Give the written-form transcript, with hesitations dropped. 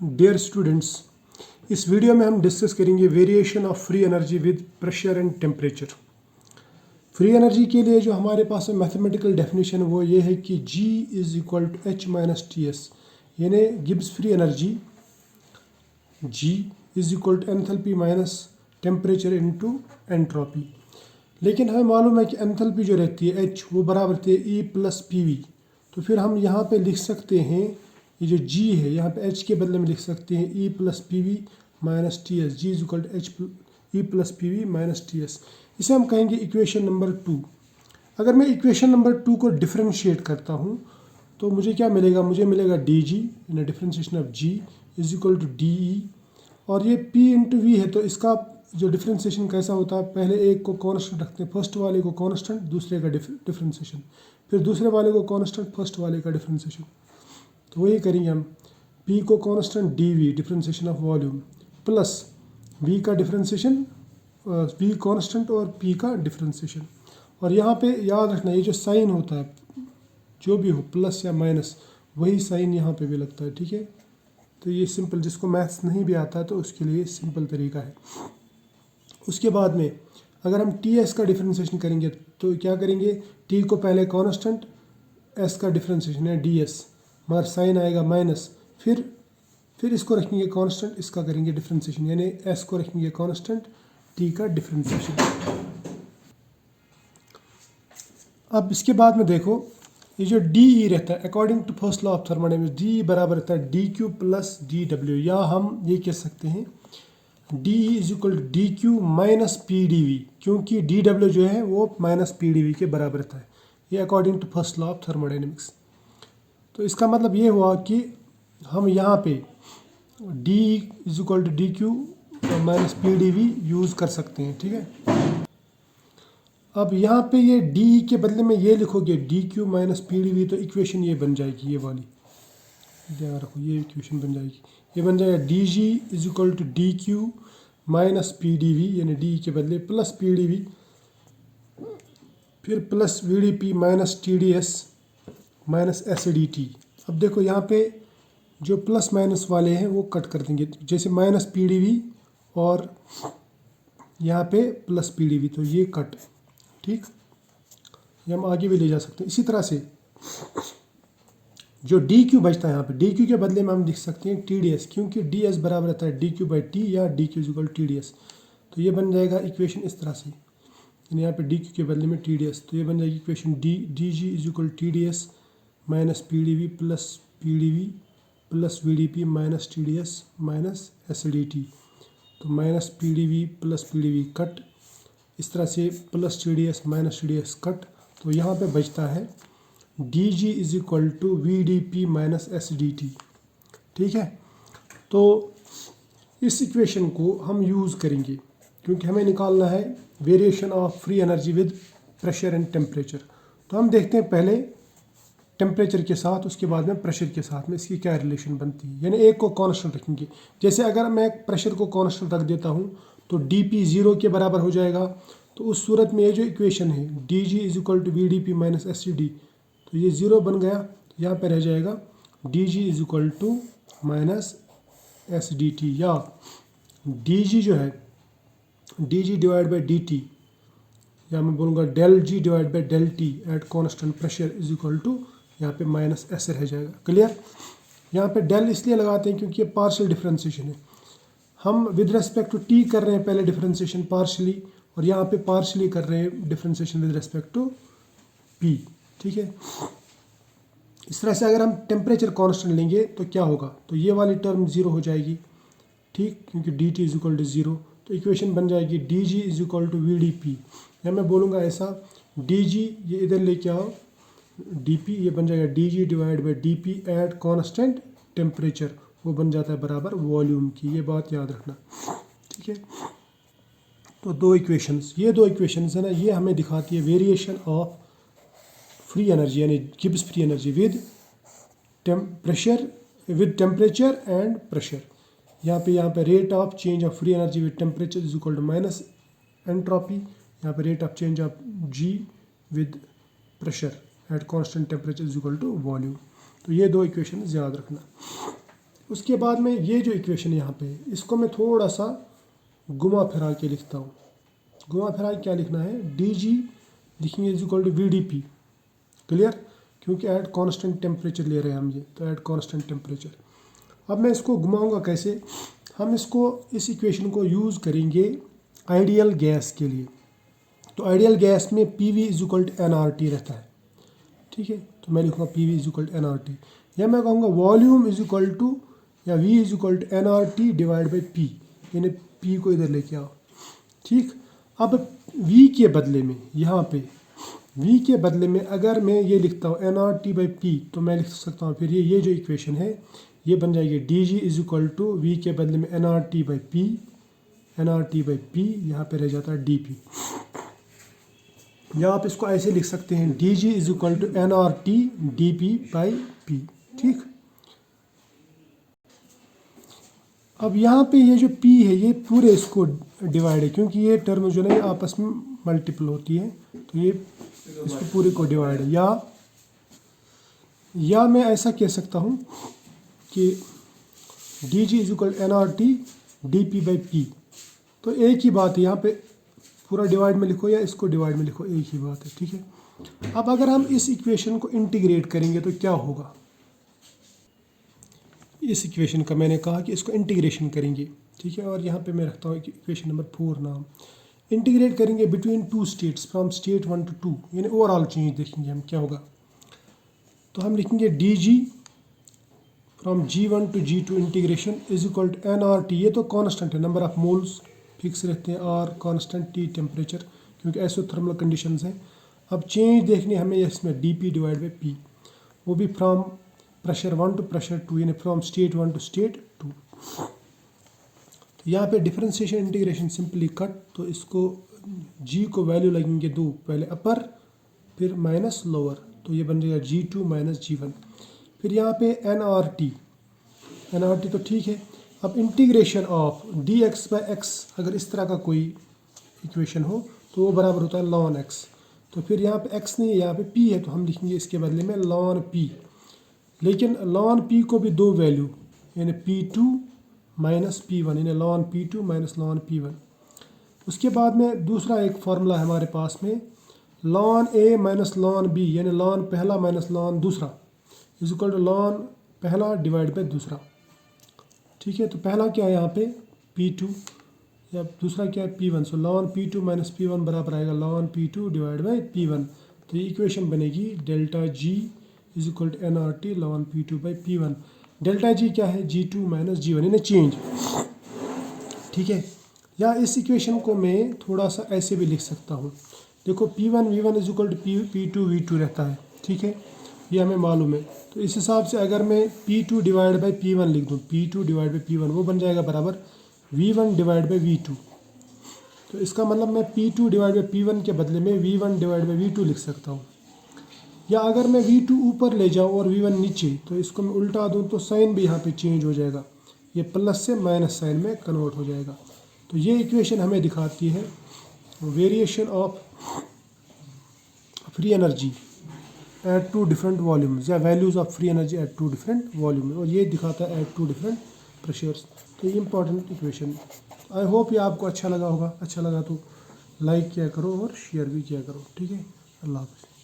Dear students, इस video में हम डिस्कस करेंगे variation of free energy with pressure and temperature. Free energy के लिए जो हमारे पास मैथमेटिकल डेफिनेशन वो ये है कि G is equal to H minus T S, यानी Gibbs free energy G is equal to enthalpy minus temperature into entropy. लेकिन हमें मालूम है कि एंथैल्पी जो रहती है H वो बराबर रहती है E प्लस पी वी। तो फिर हम यहाँ पे लिख सकते हैं ये जो G है यहाँ पे H के बदले में लिख सकते हैं E plus P V minus T S. G is equal to H E plus P V minus T S. इसे हम कहेंगे इक्वेशन नंबर 2। अगर मैं इक्वेशन नंबर 2 को डिफ्रेंशिएट करता हूँ तो मुझे क्या मिलेगा, मुझे मिलेगा D G in differentiation of G is equal to D E, और ये P इंटू वी है तो इसका जो डिफ्रेंशिएशन कैसा होता है, पहले एक को कांस्टेंट रखते हैं, फर्स्ट वाले को कांस्टेंट, दूसरे का डिफ्रेंशिएशन, फिर दूसरे वाले को कांस्टेंट, फर्स्ट वाले का डिफ्रेंशिएशन। तो वही करेंगे हम, P को constant D V differentiation of volume plus V का डिफ्रेंशिएशन, V कांस्टेंट और P का डिफ्रेंशिएशन। और यहाँ पे याद रखना ये जो साइन होता है जो भी हो प्लस या माइनस वही साइन यहाँ पे भी लगता है, ठीक है। तो ये सिंपल, जिसको मैथ्स नहीं भी आता है तो उसके लिए सिंपल तरीका है। उसके बाद में अगर हम टी एस का डिफ्रेंशिएशन करेंगे तो क्या करेंगे, टी को पहले कांस्टेंट, एस का डिफ्रेंशिएशन है डी एस, मगर साइन आएगा माइनस, फिर इसको रखेंगे कांस्टेंट, इसका करेंगे डिफ्रेंशिएशन, यानी एस को रखेंगे कांस्टेंट, टी का डिफ्रेंशिएशन। अब इसके बाद में देखो ये जो डी ई रहता है according to first law of thermodynamics, D बराबर रहता है D Q plus D W, या हम ये कह सकते हैं D is equal to D Q minus P D V, क्योंकि डी डब्ल्यू जो है वो माइनस पी डी वी के बराबर रहता है, ये according to first law of thermodynamics. तो इसका मतलब ये हुआ कि हम यहाँ पे D is equal to D Q minus P D V use कर सकते हैं, ठीक है। अब यहाँ पे ये डी के बदले में ये लिखोगे D Q minus P D V, तो इक्वेशन ये बन जाएगी, ये वाली ध्यान रखो, ये इक्वेशन बन जाएगी, ये बन जाएगा D G is equal to D Q minus P D V, यानी डी के बदले प्लस पी डी वी, फिर plus V D P minus T D S minus S D T. अब देखो यहाँ पे जो प्लस माइनस वाले हैं वो कट कर देंगे, जैसे माइनस पी डी वी और यहाँ पे प्लस पी डी वी, तो ये कट, ठीक। ये हम आगे भी ले जा सकते हैं। इसी तरह से जो डी क्यू बचता है यहाँ पे, डी क्यू के बदले में हम लिख सकते हैं टी डी एस, क्योंकि डी एस बराबर रहता है डी क्यू बाई टी, या D Q is equal T D S. तो ये बन जाएगा इक्वेशन इस तरह से, यानी यहाँ पे डी क्यू के बदले में टी डी एस, तो ये बन जाएगी equation D G is equal T D S minus P D V plus P D V plus V D P minus T D S minus S D T. तो minus P D V plus P D V cut, इस तरह से plus T D S minus T D S cut, तो यहाँ पे बचता है D G is equal to V D P minus S D T, ठीक है। तो इस इक्वेशन को हम यूज़ करेंगे क्योंकि हमें निकालना है variation of free energy with pressure and temperature. तो हम देखते हैं पहले टेम्परेचर के साथ, उसके बाद में प्रेशर के साथ में इसकी क्या रिलेशन बनती है, यानी एक को कांस्टेंट रखेंगे। जैसे अगर मैं प्रेशर को कांस्टेंट रख देता हूँ तो डी पी ज़ीरो के बराबर हो जाएगा, तो उस सूरत में ये जो इक्वेशन है D G is equal to V D P minus S C D, तो ये ज़ीरो बन गया, यहाँ पे रह जाएगा D G is equal to minus S D T, या डी जी जो है D G divide by D T, या मैं बोलूँगा del G divide by del T at constant pressure is equal to, यहाँ पे माइनस एस रह जाएगा। क्लियर। यहाँ पे डेल इसलिए लगाते हैं क्योंकि ये पार्शियल डिफ्रेंशिएशन है, हम विद रेस्पेक्ट टू टी कर रहे हैं पहले डिफ्रेंशिएशन पार्शियली, और यहाँ पे पार्शियली कर रहे हैं differentiation with respect to P, ठीक है। इस तरह से अगर हम टेम्परेचर कांस्टेंट लेंगे तो क्या होगा, तो ये वाली टर्म ज़ीरो हो जाएगी, ठीक, क्योंकि D T is equal to zero. तो इक्वेशन बन जाएगी D G is equal to V D P, या मैं बोलूँगा ऐसा डी जी, ये इधर लेके आओ डी पी, ये बन जाएगा D G divide by D P at constant temperature, वो बन जाता है बराबर वॉल्यूम की, ये बात याद रखना, ठीक है। तो दो इक्वेशंस, ये दो इक्वेशंस है ना, ये हमें दिखाती है वेरिएशन ऑफ फ्री एनर्जी, यानी Gibbs free energy with pressure, with temperature and pressure. यहाँ पे rate of change of free energy with temperature is equal to minus entropy, यहाँ पे rate of change of G with pressure at constant temperature is equal to volume. तो ये दो equation याद रखना। उसके बाद में ये जो इक्वेशन यहाँ पे है, इसको मैं थोड़ा सा घुमा फिरा के लिखता हूँ। घुमा फिरा के क्या लिखना है, डी जी लिखेंगे is equal to V D P. Clear, क्योंकि एट कांस्टेंट टेम्परेचर ले रहे हैं हम ये, तो एट कांस्टेंट टेम्परेचर। अब मैं इसको घुमाऊंगा कैसे, हम इसको इस इक्वेशन को यूज़ करेंगे आइडियल गैस के लिए। तो आइडियल गैस में P V is equal to N R T रहता है, ठीक है। तो मैं लिखूँगा P V is equal to N R T, या मैं कहूँगा वॉल्यूम इज इक्वल टू या V is equal to N R T divide by P, यानी पी को इधर लेके आओ, ठीक। अब वी के बदले में यहाँ पे v के बदले में अगर मैं ये लिखता हूँ N R T by P, तो मैं लिख सकता हूँ फिर ये जो इक्वेशन है ये बन जाएगी D G is equal to V के बदले में N R T by P, N R T by P यहाँ पे रह जाता है डी पी। या आप इसको ऐसे लिख सकते हैं D G is equal to N R T D P by P, ठीक। अब यहाँ पे ये जो p है ये पूरे इसको डिवाइड है, क्योंकि ये टर्म जो है आपस में मल्टीपल होती है, तो ये इसको पूरे को डिवाइड है। या मैं ऐसा कह सकता हूँ कि D G is equal N R T D P by P, तो एक ही बात है, यहाँ पे पूरा डिवाइड में लिखो या इसको डिवाइड में लिखो, एक ही बात है, ठीक है। अब अगर हम इस इक्वेशन को इंटीग्रेट करेंगे तो क्या होगा, इस इक्वेशन का मैंने कहा कि इसको इंटीग्रेशन करेंगे, ठीक है। और यहाँ पे मैं रखता हूँ इक्वेशन नंबर 4 नाम, इंटीग्रेट करेंगे between two states from state 1 to 2, यानी ओवरऑल चेंज देखेंगे हम क्या होगा। तो हम लिखेंगे D G from G1 to G2 integration is equal to N R T, ये तो कांस्टेंट है, नंबर ऑफ मोल्स फिक्स रहते हैं, आर कांस्टेंट, टी टेम्परेचर, क्योंकि आइसोथर्मल कंडीशंस हैं। अब चेंज देखने हमें इसमें D P divide by P, वो भी फ्रॉम प्रेशर 1 to प्रेशर 2, यानी फ्रॉम स्टेट 1 to स्टेट 2। तो यहाँ पे डिफरेंशिएशन इंटीग्रेशन सिंपली कट, तो इसको g को वैल्यू लगेंगे 2, पहले अपर फिर माइनस लोअर, तो ये बन जाएगा G2 माइनस G1। फिर यहाँ पे एन आर टी तो ठीक है। अब integration of D x by x, अगर इस तरह का कोई इक्वेशन हो तो वो बराबर होता है ln x। तो फिर यहाँ पे x नहीं है, यहाँ पे p है, तो हम लिखेंगे इसके बदले में ln p। लेकिन ln p को भी दो वैल्यू, यानी p2 माइनस p1, यानी ln p2 minus ln p1। उसके बाद में दूसरा एक फार्मूला है हमारे पास में ln a minus ln b, यानी ln पहला माइनस ln दूसरा इज इक्वल टू ln पहला डिवाइड बाई दूसरा, ठीक है। तो पहला क्या है यहाँ पे p2 या दूसरा क्या है p1, सो ln p2 माइनस p1 बराबर आएगा ln p2 divide by p1। तो ये इक्वेशन बनेगी delta g is equal to N R T ln p2 by p1। Delta g क्या है G2 माइनस G1, यानी चेंज, ठीक है। या इस इक्वेशन को मैं थोड़ा सा ऐसे भी लिख सकता हूँ, देखो p1 v1 is equal to p2 v2 रहता है, ठीक है, ये हमें मालूम है। तो इस हिसाब से अगर मैं p2 डिवाइड बाई p1 लिख दूँ, p2 डिवाइड बाई p1, वो बन जाएगा बराबर v1 डिवाइड बाई v2। तो इसका मतलब मैं p2 डिवाइड बाई p1 के बदले में v1 डिवाइड बाई v2 लिख सकता हूँ। या अगर मैं v2 ऊपर ले जाऊँ और v1 नीचे, तो इसको मैं उल्टा दूँ तो साइन भी यहाँ पे चेंज हो जाएगा, ये प्लस से माइनस साइन में कन्वर्ट हो जाएगा। तो ये इक्वेशन हमें दिखाती है variation of free energy at two different volumes, या values of free energy at two different volume, और ये दिखाता है एट टू डिफरेंट प्रेशर्स। तो ये इंपॉर्टेंट इक्वेशन। आई होप ये आपको अच्छा लगा होगा, अच्छा लगा तो लाइक किया करो और शेयर भी किया करो, ठीक है। अल्लाह हाफ़िज़।